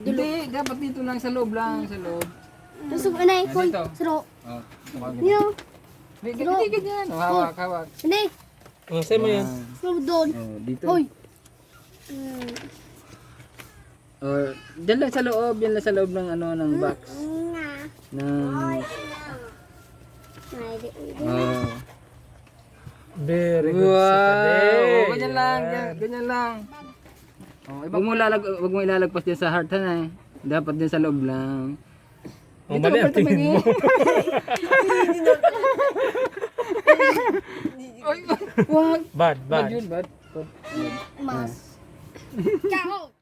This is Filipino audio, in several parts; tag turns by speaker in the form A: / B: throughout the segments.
A: Hindi, dapat dito lang sa loob lang, sa loob.
B: Tusok na ko.
A: Dito.
B: Sro.
A: Oh,
B: Yo.
A: hindi ganyan. Oh, hawak, hawak.
B: Hindi.
C: Oh, sa'yo mo yan.
B: Sro doon.
A: Oh, dito.
B: Hoy.
A: Oh, dyan lang sa loob, yan lang sa loob ng ano ng box. Ng Oh.
C: Very good.
A: Wow!
C: Saturday.
A: Oh, ganyan lang,
C: Yan.
A: ganyan lang. Oh, wag mo ilalagpas diyan sa heart ha. Dapat din sa loob lang.
C: Oh, mali ang tingin mo.
A: Oy, wag.
C: Bad,
A: Bad
C: bad.
A: yun, bad.
B: Mas. Ciao.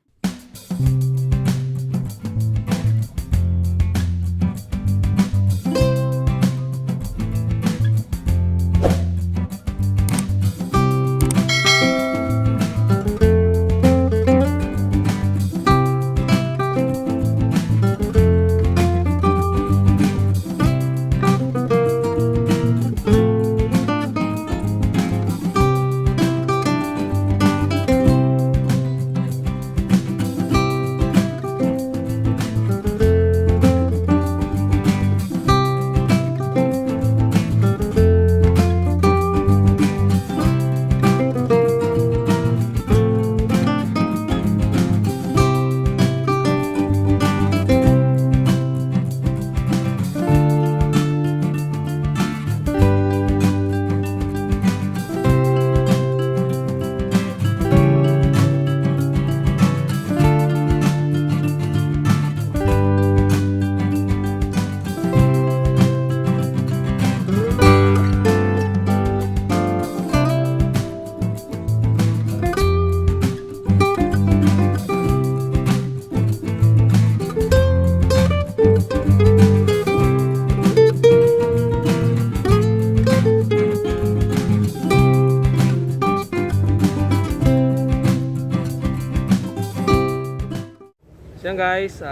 C: So yan guys,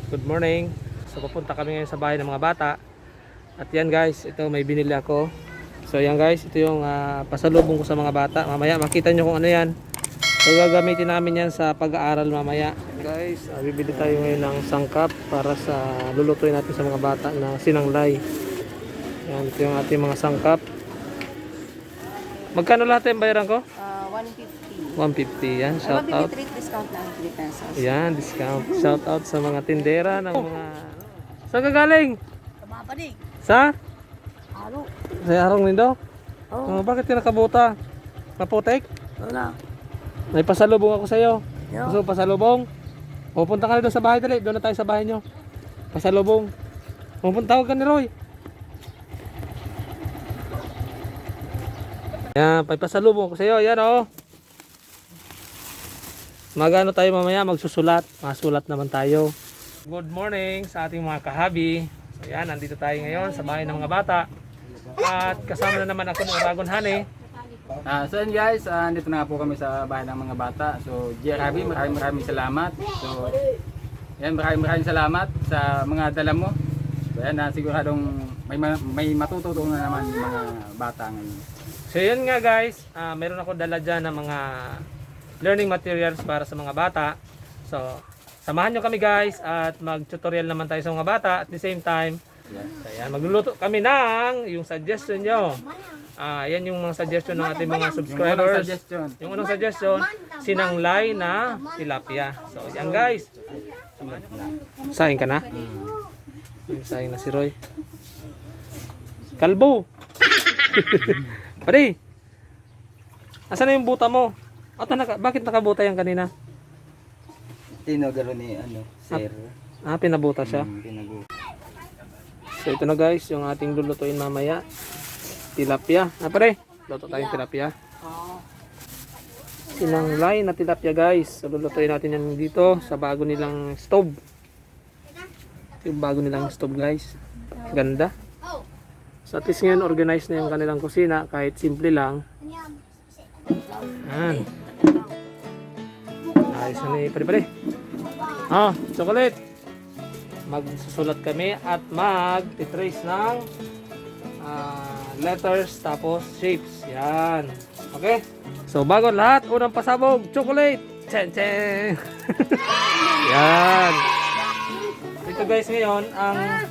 C: good morning. So papunta kami ngayon sa bahay ng mga bata. At yan guys, ito may binili ako. So yan guys, ito yung pasalubong ko sa mga bata. Mamaya makita nyo kung ano yan. So gagamitin namin yan sa pag-aaral mamaya. Guys, bibili tayo ngayon ng sangkap para sa lulutuin natin sa mga bata na sinanglay. Yan, ito yung ating mga sangkap. Magkano lahat yung bayaran ko?
D: 150.
C: 150 yan, shout out.
D: 153 discount lang 3 pesos.
C: Yan, discount. Shout out sa mga tindera ng mga... Saan ka galing?
D: Tumapanig.
C: Sa?
D: Aro.
C: Sa Arong Lindo?
D: Oo.
C: Oh, bakit ka nakabuta? Naputek?
D: Wala.
C: May pasalubong ako sa iyo.
D: Yo.
C: Gusto mo pasalubong? Pupunta ka na doon sa bahay, dali. Doon na tayo sa bahay nyo. Pasalubong. Pupunta, tawag ka ni Roy. Yan, may pasalubong ako sa iyo. Yan oh. Magano tayo mamaya, magsusulat. Masulat naman tayo. Good morning sa ating mga kahabi. So yan, nandito tayo ngayon sa bahay ng mga bata. At kasama na naman ako ng Aragon Honey.
A: So yan guys, andito na nga po kami sa bahay ng mga bata. So Jerabi, maraming salamat. So yan, maraming salamat sa mga dala mo. So yan, siguradong may matututunan na naman yung mga bata ngayon.
C: So yun nga guys, meron ako dala dyan ng mga learning materials para sa mga bata. So samahan nyo kami guys at mag-tutorial naman tayo sa mga bata. At the same time, ayan, magluluto kami ng yung suggestion nyo. Yan yung mga suggestion ng ating mga subscribers. Yung unang suggestion, sinanglay na tilapia. So yan guys. Saing ka na? Saing na si Roy. Kalbo! Pare! Asan na yung buta mo? Bakit nakabuta yan kanina?
A: Tinogalo ni sir.
C: Pinabuta siya.
A: Pinago.
C: So ito na guys, yung ating lulutuin mamaya. Tilapia. Pare, luto tayong tilapia. Sinanglay na tilapia guys. So lulutuin natin yan dito sa bago nilang stove. Ito yung bago nilang stove guys. Ganda. So at least ngayon organized na yung kanilang kusina kahit simple lang. Yan. Ayos na ni pare. Chocolate. Magsusulat kami at mag-trace ng letters tapos shapes. Yan. Okay? So bago lahat, unang pasabog, chocolate. Chen chen. Yan. Ito guys ngayon, ang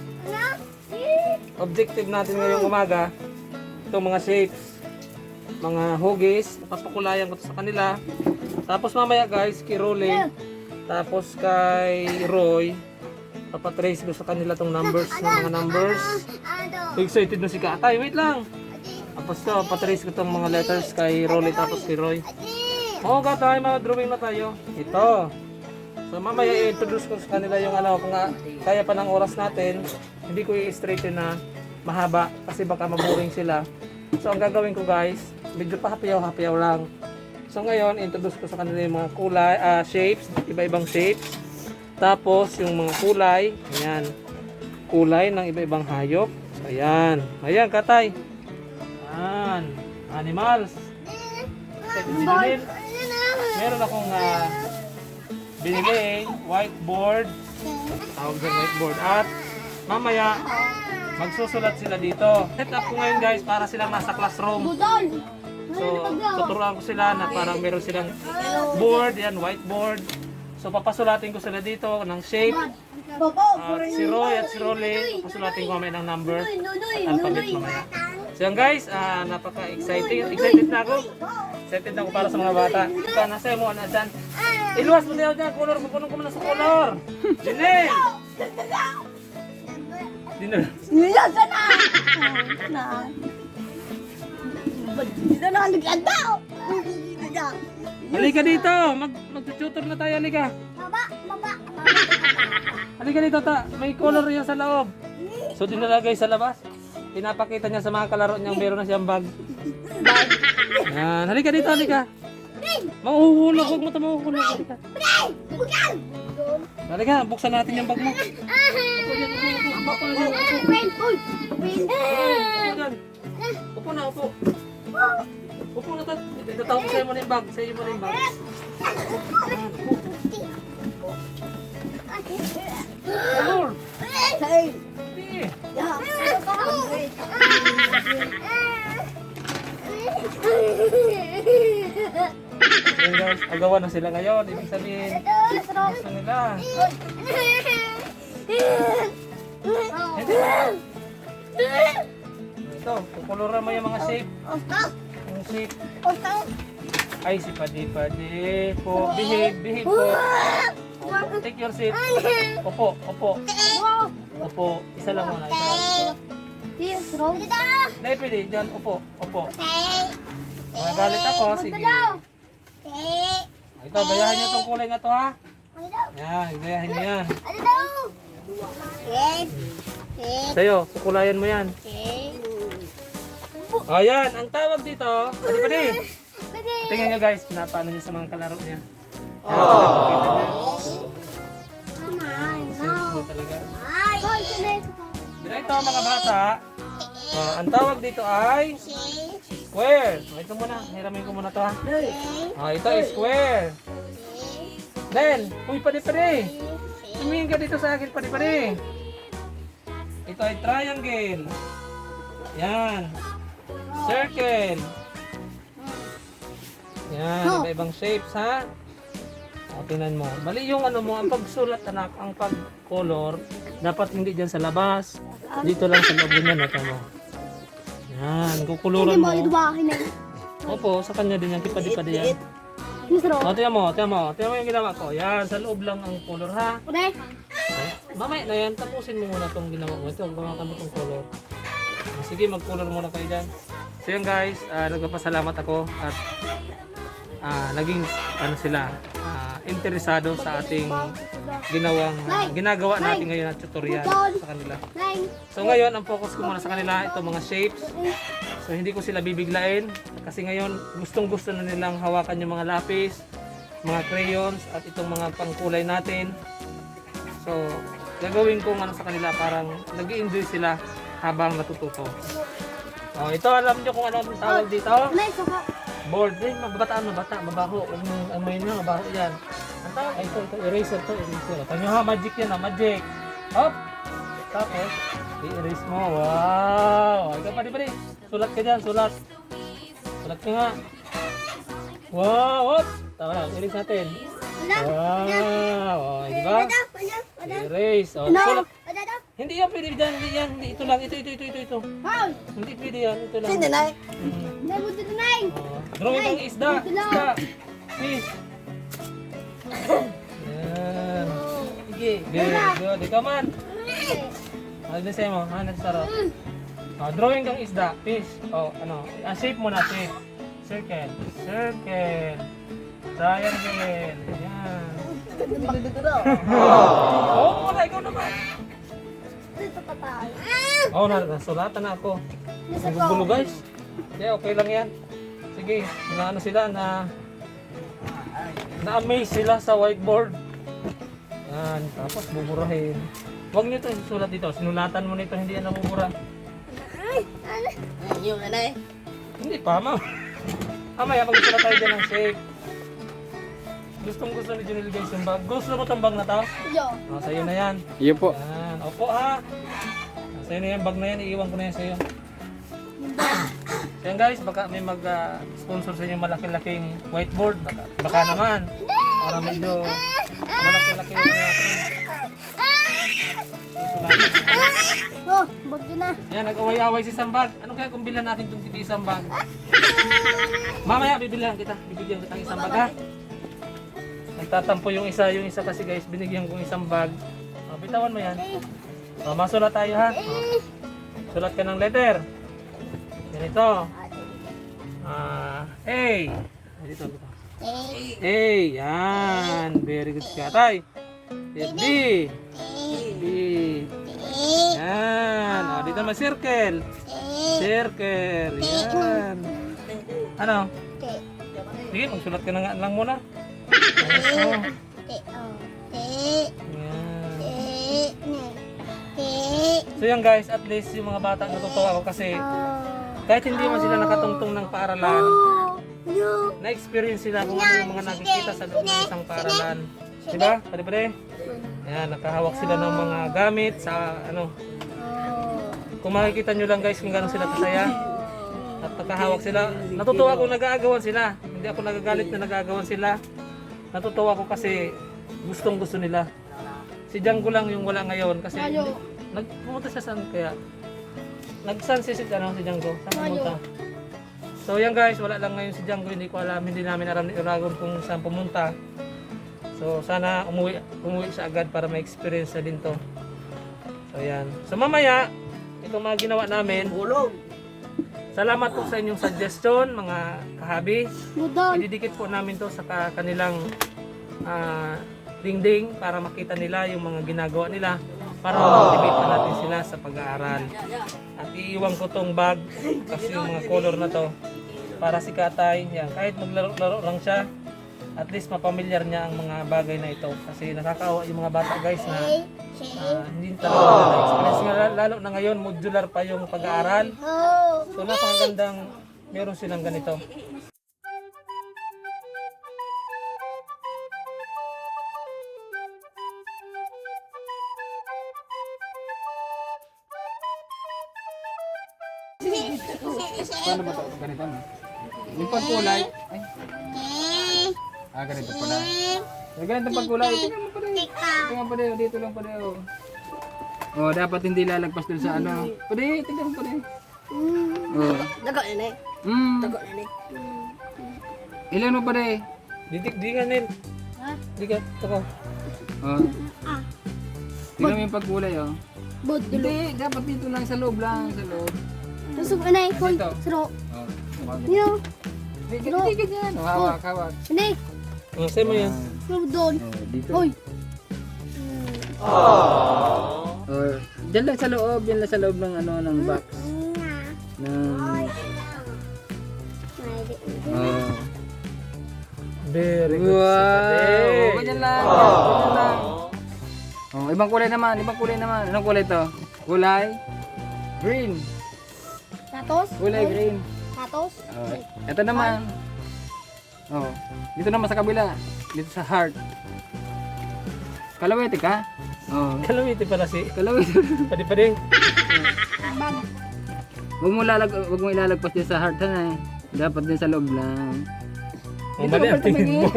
C: objective natin ngayong umaga, itong mga shapes, mga hugis, papakulayan ko to sa kanila. Tapos mamaya guys, kay Rolly, tapos kay Roy, papatrace ko sa kanila tong numbers, ng mga numbers. Excited na si Katay, wait lang. Tapos to, patrace ko tong mga letters kay Rolly tapos kay Roy. Oo, Katay, mag-drawing na tayo. Ito. So mamaya i-introduce ko sa kanila yung ano, kung kaya pa ng oras natin, hindi ko i-straighten na mahaba kasi baka maboring sila. So ang gagawin ko guys, medyo pa hapiyaw lang. So ngayon, introduce ko sa kanila yung mga kulay, shapes, iba-ibang shapes. Tapos yung mga kulay, ayan, kulay ng iba-ibang hayop. So, ayan, ayan Katay. Ayan, animals. Meron akong binili whiteboard, tawag sa whiteboard, at mamaya magsusulat sila dito. Set up ko ngayon guys para silang nasa classroom. So tuturuan ko sila na parang meron silang board, yan whiteboard. So papasulatin ko sila dito ng shape. Si Roy at si Rolly, papasulatin ko mamaya ng number at alphabet mamaya. So yan guys, excited na ako. Excited na ako para sa mga bata. Ika, nasa mo, ano dyan? Iluwas mo tayo dyan, color, pupunan ko muna sa color. Dinel! Dinel! Halika dito, mag-tutor na tayo, halika. Halika dito, may color yan sa loob. So dinalagay sa labas. Pinapakita niya sa mga kalaro niyang meron na siyang bag. Yan, halika dito, halika. Mahuhulog, huwag mo ito mahuhulog. Halika. Halika, buksan natin yung bag mo. Upo na, upo. Upo na ito. Itatawag sa'yo mo na yung bag. Sa'yo mo na yung bag. Color. Sige. Ayan guys, agawan na sila ngayon. Ibig sabihin, gusto nila. Ito, kukuluran mo yung mga shape. Yung shape. Ay, si Padi po. Behave po. Take your seat. Opo. Opo. Isa lang muna. Dahil pwede, dyan. Opo. Magalit ako, sige. Ito, gayahin nyo itong kulay na to ha. Yan, gayahin nyo yan. Sa'yo, kukulayan mo yan. Ayan, ang tawag dito, pwede. Tingnan nyo guys, pinapaano nyo sa mga kalaro niya. Ito mga bata, ang tawag dito ay square. Ito muna, hiramin ko muna to ha. Ito ay square. Then, uy pade. Tumingin ka dito sa akin pade. Ito ay triangle. Yan. Circle. Yan, iba-ibang shapes ha. Tingnan mo. Mali yung ano mo, ang pagsulat anak, ang pag-color, dapat hindi dyan sa labas. Dito lang sa loob niya, nata mo. Yan, kukuluran mo. Opo, sa kanya din yan, kipadi-padi yan. Tingnan mo yung ginawa ko. Yan, sa loob lang ang color ha. Mamaya na yan, tapusin mo muna itong ginawa ko. Ito, gawa kami itong color. Sige, mag-color muna kayo dyan. So yan guys, nagpapasalamat ako at naging sila interesado sa ating ginagawa natin ngayon na tutorial sa kanila. So ngayon ang focus ko muna sa kanila itong mga shapes. So hindi ko sila bibiglain kasi ngayon gustong-gusto na nilang hawakan yung mga lapis, mga crayons at itong mga pangkulay natin. So gagawin ko sa kanila parang nag-i-enjoy sila habang natututo. Ito alam niyo kung ano ang tawag dito? Board, mabaho. May mabaho yan. Ang tawag, ito, eraser to, eraser. Tanyo ha, magic yan ha, magic. Hop! Tapos, i-erase mo. Wow! Ikaw pari. Sulat ka dyan, sulat. Sulat ka nga. Wow! Hop! Tama lang, erase natin. Wow, oh, di ba? Erase. Oh, sulat. Hindi yan pwede dyan, hindi yan. Hindi, ito lang, ito. Hindi pwede yan, ito lang.
D: Sino na?
C: Oh, drawing ng isda. Isda. Fish. Yan. Sige. Very good. Ikaw man. Ano din sa'yo mo? Ano sarap? Oh, drawing kang isda. Fish. Oh, ano? Shape mo na, shape. Circle. Circle. Triangle. Yan. Oh, wala. Ikaw naman. Oh, nasulatan na ako. Nagugulo guys. Yeah, okay lang yan. Sige, na ano sila na-amaze sila sa whiteboard. Yan, tapos buburahin. Huwag nyo ito isulat dito. Sinulatan mo nito, hindi yan nabubura.
D: Yung nanay.
C: Hindi pa, mamaya mag-isulat tayo dyan ng shape. Gusto ni Junel guys yung bag. Gusto mo itong bag na to? Oh, sa'yo na yan.
A: Iyo po.
C: Yan, opo ha. Sa'yo na yan, bag na yan, iiwan ko na yan sa'yo. So yan guys, baka may mag-sponsor sa inyo malaki-laking whiteboard. Baka naman. Para medyo malaki-laki yung yan, nag-away-away si Sambag. Ano kaya kung bilan natin itong TV Sambag? Mamaya bibigyan kita ng isang bag ha. Nagtatampo yung isa kasi guys, binigyan kong isang bag. Oh, bitawan mo yan. Oh, masulat tayo ha. Oh. Sulat ka ng letter. Ganito. A. Dito. A. Yan. Very good ka. Tay. B. B. Yan. Oh, dito naman circle. Circle. Yan. Ano? Sige, magsulat ka na nga lang muna. Oh. So yan guys, at least yung mga bata natutuwa ako kasi kahit hindi man sila nakatungtong ng paaralan, na-experience sila kung ano yung mga nakikita sa loob ng isang paaralan. Diba? Pare-pare? Yan, nakahawak sila ng mga gamit sa ano. Kung makikita nyo lang guys kung gano'n sila kasaya. At nakahawak sila. Natutuwa ako nag-aagawan sila. Hindi ako nagagalit na nag-aagawan sila. Natutuwa ko kasi gustong-gusto nila. Si Django lang yung wala ngayon kasi pumunta siya saan kaya? Nag-san si Django? Saan pumunta? So yan guys, wala lang ngayon si Django, hindi ko alam, hindi namin alam ni Uragon kung saan pumunta. So sana umuwi siya agad para ma-experience na din to. So yan. So mamaya, itong mga ginawa namin, salamat po sa inyong suggestion mga kahabi. Ididikit po namin to sa kanilang dingding para makita nila yung mga ginagawa nila para ma-motivate pa natin sila sa pag-aaral. At iiwan ko tong bag kasi yung mga color na to para si Katay, yan, kahit maglaro-laro lang siya, at least mapamilyar niya ang mga bagay na ito kasi nakakaawa yung mga bata guys na hindi talaga na-experience nga, lalo na ngayon modular pa yung pag-aaral. So napakagandang meron silang ganito.
A: Paano ba ito? Ganito no? Yung pagkulay. Ay. Ganito pala. Yung ganito pagkulay. Tingnan pa rin. Dito lang pa rin. Oh, dapat hindi lalagpas dun sa ano. Pwede, tingnan mo pa rin. Oh.
D: Dago na eh. Dago na eh.
A: Ilan mo pa rin?
C: Di ka nil. Di ka, tako.
A: Oh. Tingnan mo yung pagkulay oh. Hindi, dapat dito lang sa loob lang. Sa loob.
B: Tusog anay ko.
A: Dito.
B: Siro.
A: Oh.
B: Yo.
A: Hindi ganyan. Oh, hawak.
B: Anay.
C: Sa'yo mo yan.
B: Siro doon.
A: Oh, dito.
B: Hoy.
A: Oh, diyan lang sa loob, diyan lang sa loob ng ano ng box. Oh.
C: Very good.
A: Wow. Ganyan lang. Ganyan lang. Oh, ibang kulay naman. Anong kulay to? Kulay green.
B: Natos.
A: Kulay green.
B: Natos.
A: Oh, ito naman. Oh, dito naman sa kabila. Dito sa heart. Kalawete ka? Oh,
C: Kalawiti pala si.
A: kalawete.
C: Padi-padi.
A: Huwag mo ilalagpas din sa heart na eh. Dapat din sa loob lang.
C: Oh, mali ang tingin mo.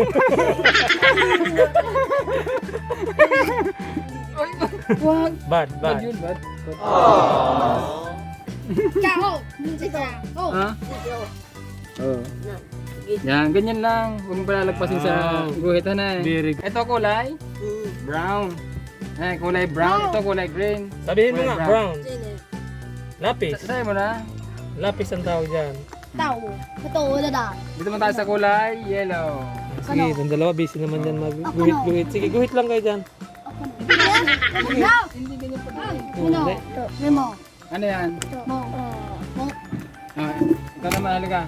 A: Wag.
C: Bad,
A: Bad
C: bad.
A: yun, bad.
B: Kao. Ito. Oh.
A: Ha? Oo. Yan, ganyan lang. Huwag mo palalagpasin sa guhit na eh.
C: Very good.
A: Ito kulay brown. Eh, kulay brown. Ito kulay green.
C: Sabihin mo
A: Kulay
C: nga, brown. Lapis.
A: Sabi mo na.
C: Lapis ang tawag dyan.
B: Tao. Ito, wala na.
A: Dito mo tayo sa kulay yellow.
C: Sige, yung dalawa busy naman yan mag-guhit-guhit. Sige, guhit lang kayo dyan.
B: No.
A: Hindi ganyan pa.
B: Ano?
C: Hindi.
B: Memo.
A: Ano yan?
B: Mo.
A: Ikaw naman, halika.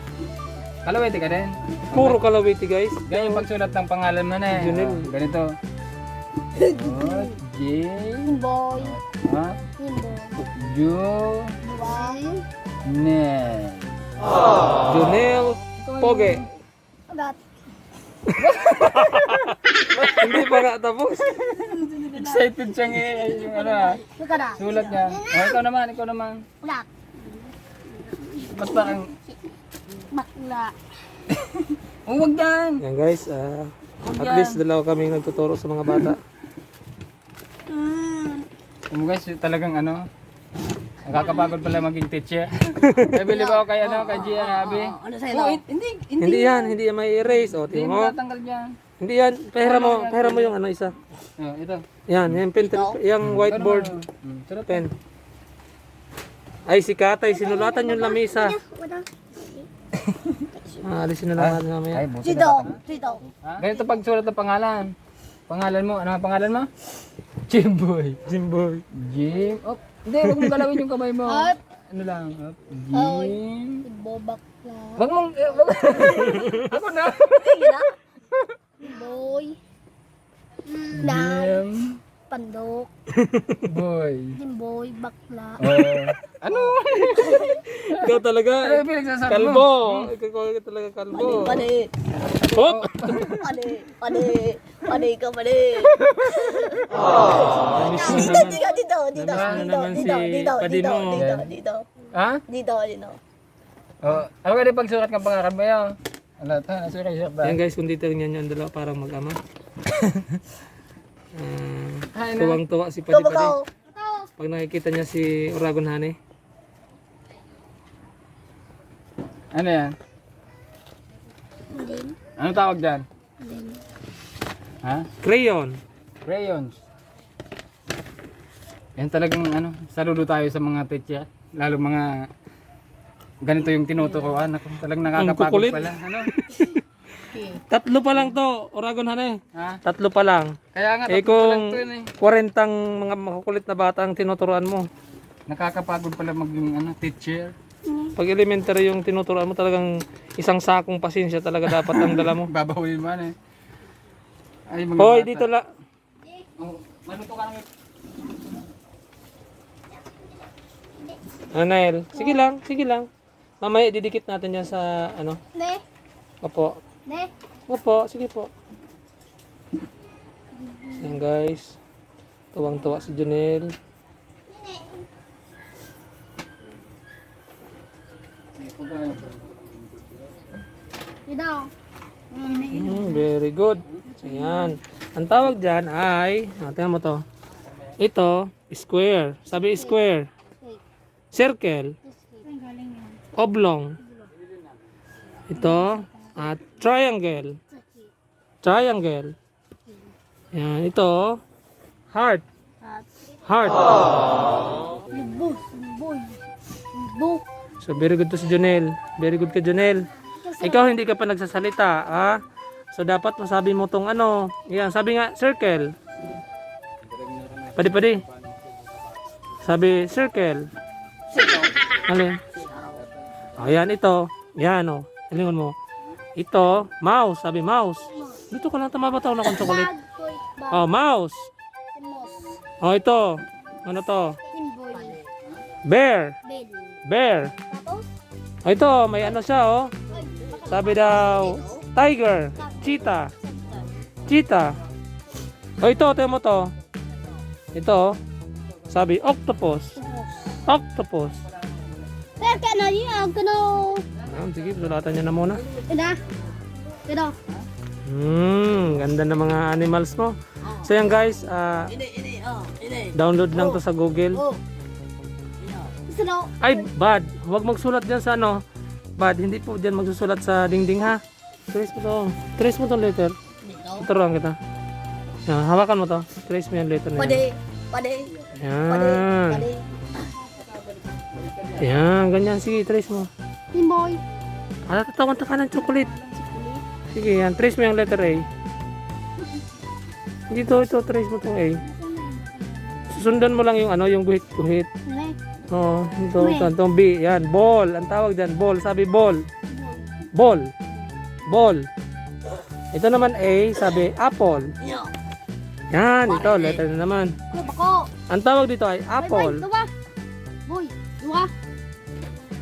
A: Kalawete ka din.
C: Puro kalawiti guys.
A: Ganyan yung pagsulat ng pangalan mo na eh.
C: Junel.
A: Oh, ganito. Oh, J.
B: Boy.
A: Ha?
B: Boy.
A: Junel.
C: Junel Poge.
B: Agat.
C: Hindi pa nga tapos.
A: Excited siya yung ano ah.
B: Ika na.
A: Sulat niya. Oh, ikaw naman.
B: Wala.
A: Ba't parang,
B: Bakla.
A: oh, wag yan.
C: Yan guys, at least dalawa kami nagtuturo sa mga bata.
A: Yung guys, talagang ano, nakakapagod pala maging teacher. Nabili ba ako kay ano, kay Gia Rabi?
D: Ano sa'yo
A: Oh,
D: daw?
A: hindi
C: Hindi yan may erase. O,
A: Hindi
C: tingnan
A: mo
C: mo.
A: tatanggal yan.
C: Hindi yan, pera mo yung ano isa.
A: Oh, ito.
C: Yan, yung pen, yung whiteboard
A: Sulat.
C: pen. Ay, si Katay, sinulatan yung lamisa.
B: Wala.
C: Alisin na lang natin mamaya.
A: Ay, buti
B: Dito.
A: na.
B: Dito.
A: Ganito pag sulat ng pangalan. Pangalan mo, ano ang pangalan mo? Jimboy.
C: Jimboy.
A: Jim. Oh, hindi, wag mong galawin yung kamay mo.
B: Up.
A: Ano lang? Up.
B: Oy.
A: Jim.
B: Bobakla.
A: Wag mong, ako na.
B: Boy. Nang.
A: Jim.
B: Pandok.
A: Boy.
B: Boy. Bakla.
A: Oh. Ano?
C: Ikaw talaga.
A: Ano yung pinagsasabi mo?
C: Kalbo. Ikaw talaga kalbo.
D: Pade.
C: Hop!
D: Pade ka, pade.
C: Miss mo
D: Dito,
C: naman.
D: dito, dito, dito,
C: Ano
D: dito,
C: naman si
D: dito, dito,
C: Padi
D: dito,
C: mo?
D: dito, dito,
A: Ha?
D: dito, dito.
A: Oh, ano ka din pagsulat ng pangalan mo yun? Ano ito? Nasulat ba?
C: Yan guys, kung dito rin yan yung dalawa parang mag-ama.
A: Ay, na.
C: Tuwang-tuwa si
D: Ikaw
C: Padi
D: ba ka?
C: Padi. Pag nakikita niya si Uragon Hane.
A: Ano yan? Ano tawag dyan? Ha?
C: Crayon.
A: Crayons. Yan talagang ano, saludo tayo sa mga teacher. Lalo mga ganito yung tinuturuan. Ako, talagang nakakapagod
C: kukulit.
A: pala. Ano?
C: Tatlo pa lang to, Uragon Hane.
A: Ha?
C: Tatlo pa lang.
A: Kaya nga,
C: Eh
A: tatlo lang
C: kung
A: to yun eh.
C: 40 mga makukulit na bata ang tinuturuan mo.
A: Nakakapagod pala maging ano, teacher.
C: Pag elementary yung tinuturuan mo talagang isang sakong pasensya talaga dapat ang dala mo.
A: Babawin man eh. Ay, mga
C: Hoy,
A: bata.
C: dito la.
A: Oh, maluto ka lang.
C: Anel, sige lang. Mamaya didikit natin yan sa ano.
B: Ne.
C: Opo.
B: Ne.
C: Opo, sige po. Yan guys. Tuwang-tuwa si Junel.
B: Dito.
C: Very good. So yan. Ang tawag dyan ay, tingnan mo to. Ito, square. Sabi square. Circle. Oblong. Ito, triangle. Triangle. Yan, ito, heart. Heart.
B: Boy. Boy. Boy.
C: So very good to si Jonel. Very good ka Jonel. Ikaw hindi ka pa nagsasalita, ha? So dapat masabi mo tong ano. Yan, sabi nga circle. Padi. Sabi circle. Alin? Ayan ito. Yan oh. Alingon mo. Ito, mouse. Sabi mouse. Dito ka lang tumabataw na kung chocolate.
B: Boy. Bag.
C: Oh, mouse.
B: Timos.
C: Oh, ito. Ano to?
B: Timboy.
C: Bear.
B: Bed.
C: Bear.
B: Tapos.
C: Oh, ito, may ano siya oh. Sabi daw, tiger, cheetah. Cheetah. Oh, ito, tingnan mo to. Ito, sabi, octopus. Octopus.
B: Pero ka na yun. Ako na.
C: Sige, sulatan niya na muna.
B: Ina. Pero,
C: Ganda ng mga animals mo. So yan guys,
D: Ini, oh, ini.
C: download lang to sa Google.
D: Oh. Iya.
B: gusto na,
C: Ay, Bad, huwag magsulat dyan sa ano. Bad, hindi po dyan magsusulat sa dingding ha. Trace mo to. Trace mo to letter.
D: Dito.
C: Turuan kita. Yan, hawakan mo to. Trace mo yung letter na yan.
D: Pade, pade, pade,
C: Yan.
D: pade.
C: Yan, ganyan. Sige, trace mo.
B: Timoy.
C: Tatawan ka ng chocolate. Sige, yan. Trace mo yung letter A. Dito, ito. Trace mo tong A. Susundan mo lang yung ano, yung guhit-guhit.
B: Ne,
C: Oo, itong B. Yan, ball. Ang tawag dyan, ball. Sabi ball. Ball. Ball. Ito naman A, sabi apple.
D: Iya.
C: Yan, ito, letter na naman.
B: ano ba ko?
C: Ang tawag dito ay apple.
B: Duwa. Boy, duwa.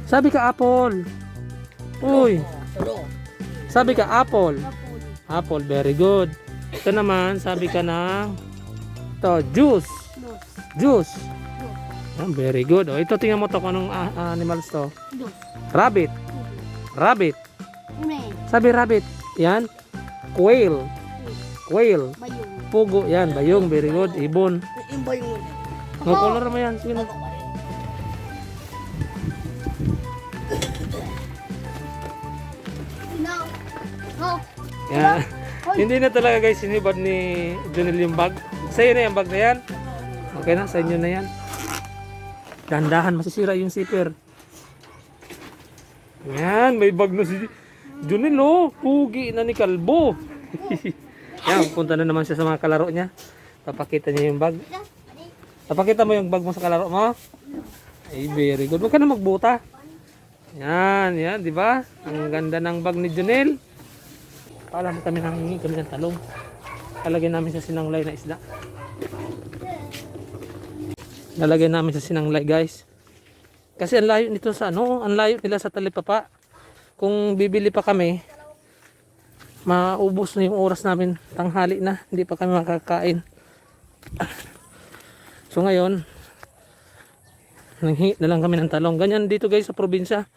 C: Sabi ka apple. Uy,
D: Tulo.
C: sabi ka apple.
B: Apple.
C: Apple, very good. Ito naman, sabi ka ng ito, juice.
B: Dos.
C: Juice. Yan, very good. O, ito, tingnan mo to kung anong animals to.
B: Dos.
C: Rabbit. Rabbit.
B: Ne,
C: Sabi rabbit. Yan. Quail. Quail.
B: bayong.
C: Pugo. Yan, bayong. Very good. Ibon.
D: Imbay mo.
C: No, color mo yan. Sige na.
B: No. No.
C: Yan. Hindi na talaga guys sinibad ni Junel yung bag. Sa'yo na yung bag na yan. Okay na, sa inyo na yan. Dahan-dahan, masisira yung zipper. Yan, may bag na si Junel oh. Pugi na ni Kalbo. Yan, punta na naman siya sa mga kalaro niya. Papakita niya yung bag. Papakita mo yung bag mo sa kalaro mo. Ay, very good. Huwag ka na magbuta. Yan, yan, di ba? Ang ganda ng bag ni Junel. Alam kami nangingi kami ng talong. Lalagyan namin sa sinanglay na isda. Lalagyan namin sa sinanglay guys. Kasi ang layo nito sa ano, ang layo nila sa Talipapa. Kung bibili pa kami, maubos na yung oras namin, tanghali na, hindi pa kami makakain. So ngayon, nanghingi na lang kami ng talong. Ganyan dito guys sa probinsya.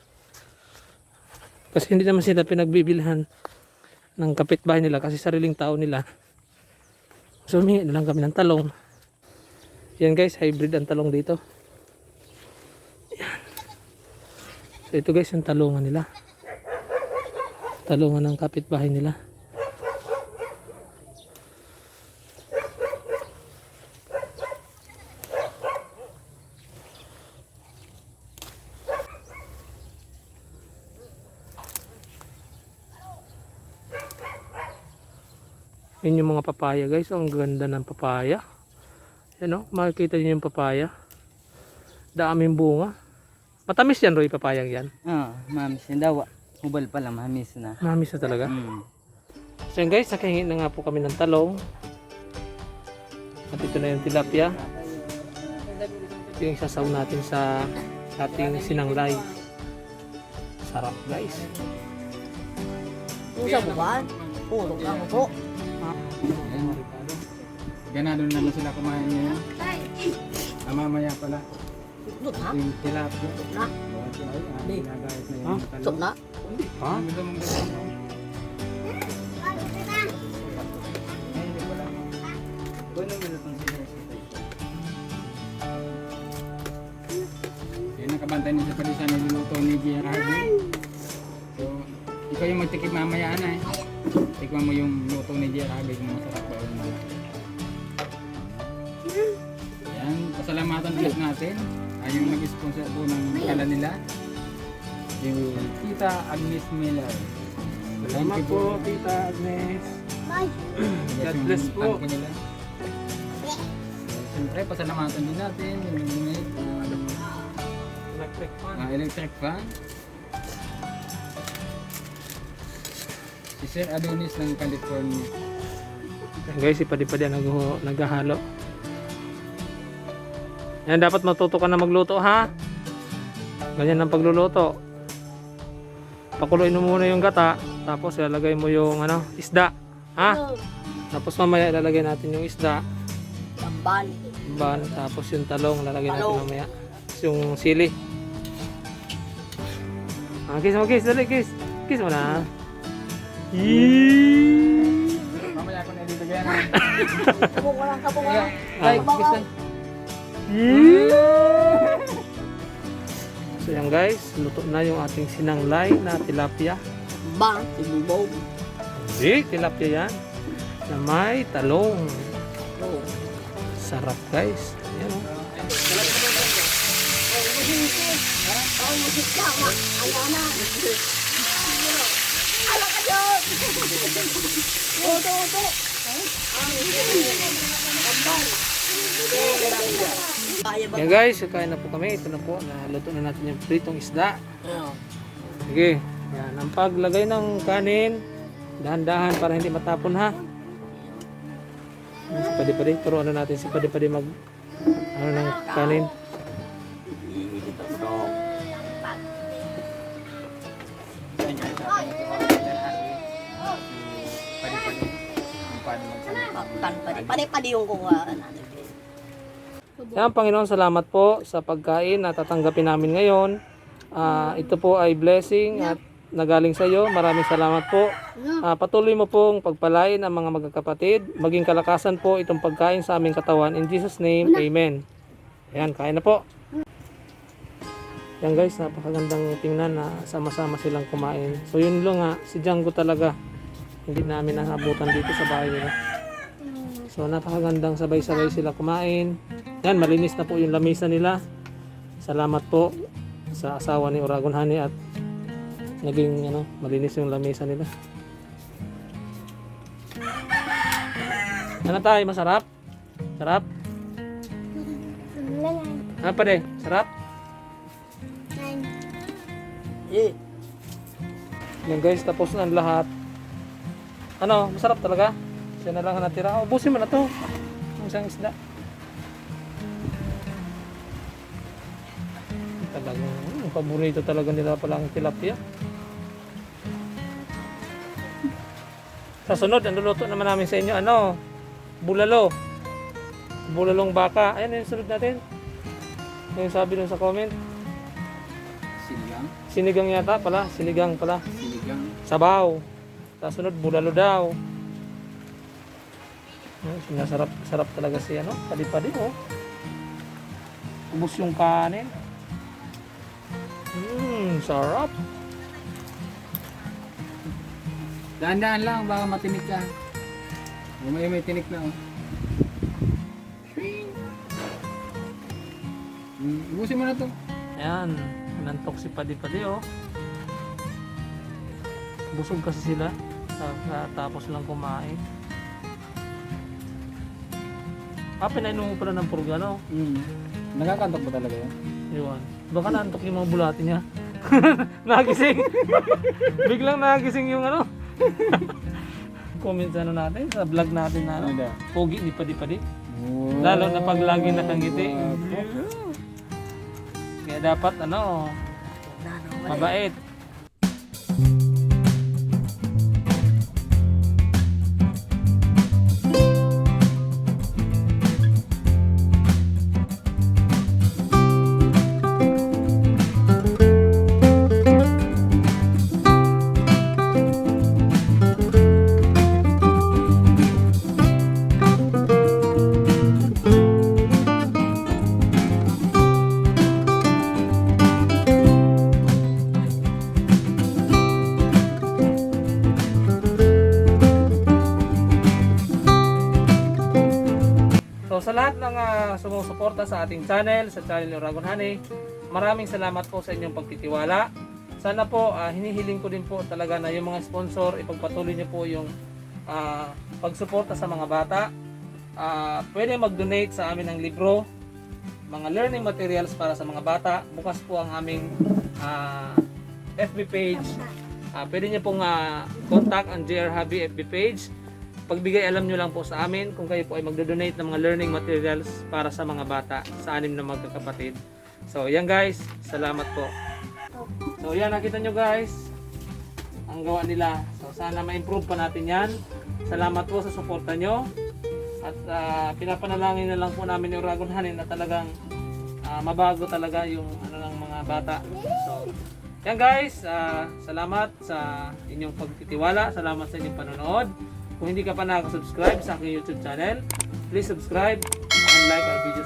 C: Kasi hindi naman sila pinagbibilhan ng kapitbahay nila kasi sariling tao nila. So humingi na lang kami ng talong. Yan guys, hybrid ang talong dito. Yan. So ito guys yung talungan nila. Talungan ng kapitbahay nila. Yun yung mga papaya guys. Ang ganda ng papaya. Yan o. Makikita nyo yung papaya. Daming bunga. Matamis yan Roy, papayang yan.
A: Mamis yan daw. Hubal pa lang, mamis na.
C: Mamis na talaga. So yun guys, nakahingi na nga po kami ng talong. At ito na yung tilapia. Ito yung sasaw natin sa ating sinanglay. Sarap guys.
D: Kung sa buwan, puro lang po.
A: Ganado naman sila kumain niya. Mamaya pala.
D: Lut ha?
A: Yung tilapia.
D: Ha?
A: Hindi. Ginagayat na
C: Ha?
A: yung
D: Sok na?
C: Ha?
A: Yan nakabantay niya sa palisa na niluto ni J. Harvey. So, ikaw yung magtikip mamaya na eh. Tikman mo yung luto ni J. Harvey kung masarap ba yun. Yan, pasalamatan ulit natin. Ay yung nag-sponsor po ng kala nila. Yung Tita Agnes Miller.
C: Salamat po, Tita Agnes.
B: Bye.
C: God bless po.
A: Nila. Siyempre, pasalamatan din natin yung
C: Electric fan.
A: electric fan. Si Sir Adonis ng California.
C: Guys, ipadi-padi ang naghahalo. Yan, dapat matuto ka na magluto ha. Ganyan ang pagluluto. Pakuloyin mo muna yung gata, tapos ilalagay mo yung ano, isda. Ha? Tapos mamaya ilalagay natin yung isda.
D: Tambal.
C: Ban, tapos yung talong lalagay natin
D: Talong.
C: mamaya. Tapos yung sili. Kiss mo, kiss. Dali, kiss. Kiss mo na.
A: Mamaya ako na ibibigyan.
D: Kabong ko lang, kabong ko lang.
A: Like, gusto.
C: So yan guys, luto na yung ating sinanglay na tilapia.
D: Bang, ibubaw.
C: Hindi, tilapia yan. Na may talong.
D: Oh.
C: Sarap guys. Ayan o.
D: Oh, musik ka, ma. Ano na. Ala ka dyan. Oto, oto. Kaya ba?
C: Yan guys, kain na po kami. Ito na po, naluto na natin yung pritong isda. Sige, yan. Ang paglagay ng kanin, dahan-dahan para hindi matapon ha. Si Padi-Padi, turuan na natin si Padi-Padi mag ano ng kanin.
D: Padi yung kuha.
C: Yan, Panginoon, salamat po sa pagkain na tatanggapin namin ngayon. Ito po ay blessing at nagaling sa iyo. Maraming salamat po. Patuloy mo pong pagpalain ang mga magkakapatid. Maging kalakasan po itong pagkain sa aming katawan. In Jesus' name, Amen. Ayan, kain na po. Yan guys, napakagandang tingnan na sama-sama silang kumain. So yun lang nga, si Django talaga. Hindi namin nasabutan dito sa bahay nila. So napakagandang sabay-sabay sila kumain. Yan, malinis na po yung lamesa nila. Salamat po sa asawa ni Uragon Honey at naging malinis yung lamesa nila. Ano tayo? Masarap? Sarap? Ano pa de? Sarap?
D: Eh,
C: Yan guys, tapos na ang lahat. Ano? Masarap talaga? Siya na lang ang natira. Ubusin mo na to. Ang isang isda. Talagang, paborito talaga nila pala ang tilapia. Sa sunod, ang luluto naman namin sa inyo, bulalo. Bulalong baka. Ayan yung sunod natin. Yung sabi dun sa comment.
A: Sinigang.
C: Sinigang yata pala. Sinigang pala.
A: Sinigang.
C: Sabaw. Sa sunod, bulalo daw. Sinasarap, sarap talaga si Padi-Padi oh. Ubus yung kanin. Sarap.
A: Dahan-dahan lang, baka matinik ka. May tinik na oh. Ubusin mo na to.
C: Ayan, nantok si Padi-Padi oh. Busog kasi sila tapos lang kumain. Pinainom mo pala ng purga no?
A: Nakakantok ba talaga yun?
C: Iwan. Baka naantok yung mga bulati niya. Nagising. Biglang nagising yung comment sa natin, sa vlog natin na
A: Ano?
C: pogi ni Padi-Padi. Lalo na pag lagi nakangiti. Kaya dapat mabait. So sa lahat ng sumusuporta sa ating channel, sa channel ni Uragon Honey, maraming salamat po sa inyong pagtitiwala. Sana po hinihiling ko din po talaga na yung mga sponsor, ipagpatuloy niyo po yung pagsuporta sa mga bata. Pwede mag-donate sa amin ng libro, mga learning materials para sa mga bata. Bukas po ang aming FB page. Pwede niyo pong contact ang JR Hobby FB page. Pagbigay alam nyo lang po sa amin kung kayo po ay magdo-donate ng mga learning materials para sa mga bata sa 6 na magkakapatid. So yan guys, salamat po. So yan, nakita nyo guys ang gawa nila. So sana ma-improve pa natin yan. Salamat po sa suporta nyo. At pinapanalangin na lang po namin yung Uragon Honey na talagang mabago talaga yung ng mga bata. So Yan guys, salamat sa inyong pagtitiwala, salamat sa inyong panonood. Kung hindi ka pa nakasubscribe sa aking YouTube channel, please subscribe and like our video.